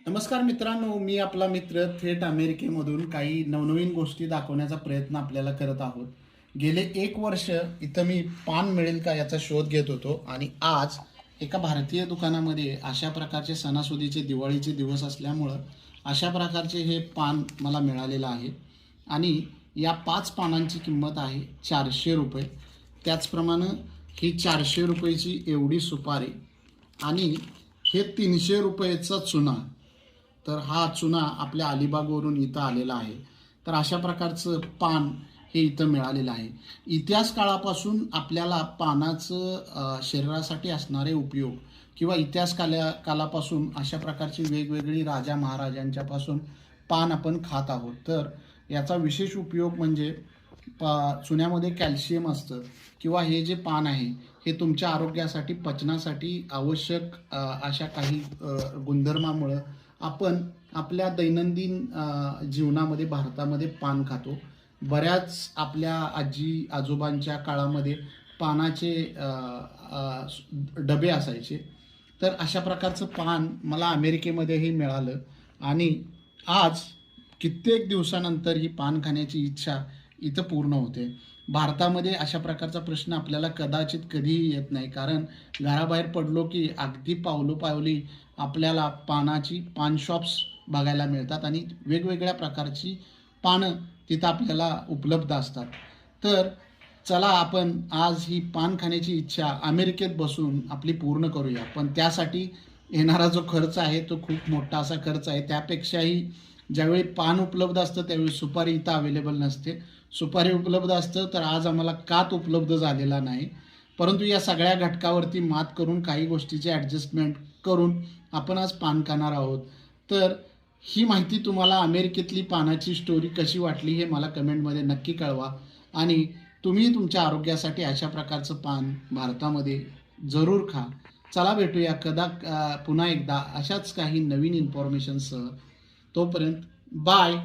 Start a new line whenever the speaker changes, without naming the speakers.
नमस्कार मित्रांनो, मी आपला मित्र थेट अमेरिकेमधून काही नवनवीन गोष्टी दाखवण्याचा प्रयत्न आपल्याला करत आहोत. गेले 1 वर्ष इथं मी पान मिळेल का याचा शोध घेत होतो आणि आज एका भारतीय दुकानामध्ये अशा प्रकारचे सणासुदीचे दिवाळीचे दिवस असल्यामुळं अशा प्रकारचे हे पान मला मिळालेलं आहे आणि या 5 पानांची किंमत आहे ₹400. त्याचप्रमाणे ही ₹400ची एवढी सुपारी आणि हे ₹300चा चुना. तर हा चुना आपल्या अलिबागवरून इथं आलेला आहे. तर अशा प्रकारचं पान हे इथं मिळालेलं आहे. इतिहास काळापासून आपल्याला पानाचं शरीरासाठी असणारे उपयोग किंवा इतिहास कालापासून अशा प्रकारची वेगवेगळी राजा महाराजांच्यापासून पान आपण खात आहोत. तर याचा विशेष उपयोग म्हणजे चुन्यामध्ये कॅल्शियम असतं किंवा हे जे पान आहे हे तुमच्या आरोग्यासाठी पचनासाठी आवश्यक अशा काही गुणधर्मामुळं आपण आपल्या दैनंदिन जीवनामध्ये भारतामध्ये पान खातो. बऱ्याच आपल्या आजी आजोबांच्या काळामध्ये पानाचे डबे असायचे. तर अशा प्रकारचं पान मला अमेरिकेमध्येही मिळालं आणि आज कित्येक दिवसानंतर ही पान खाण्याची इच्छा इथं पूर्ण होते. भारतामध्ये अशा प्रकारचा प्रश्न आपल्याला कदाचित कधीही येत नाही, कारण घराबाहेर पडलो की अगदी पावलोपावली आपल्याला पान शॉप्स बघायला मिळतात आणि वेगवेगळ्या प्रकारची पानं तिथं आपल्याला उपलब्ध असतात. तर चला आपण आज ही पान खाण्याची इच्छा अमेरिकेत बसून आपली पूर्ण करूया. पण त्यासाठी येणारा जो खर्च आहे तो खूप मोठा असा खर्च आहे. त्यापेक्षाही ज्यावेळी पान उपलब्ध असतं त्यावेळी सुपारी इथं अवेलेबल नसते. सुपारी उपलब्ध असतं तर आज आम्हाला कात उपलब्ध झालेला नाही. परंतु या सगळ्या घटकावरती मात करून काही गोष्टीचे ॲडजस्टमेंट करून आपण आज पान खाणार आहोत. तर ही माहिती तुम्हाला अमेरिकेतली पानाची स्टोरी कशी वाटली हे मला कमेंटमध्ये नक्की कळवा आणि तुम्ही तुमच्या आरोग्यासाठी अशा प्रकारचं पान भारतामध्ये जरूर खा. चला भेटूया पुन्हा एकदा अशाच काही नवीन इन्फॉर्मेशनसह. तोपर्यंत बाय.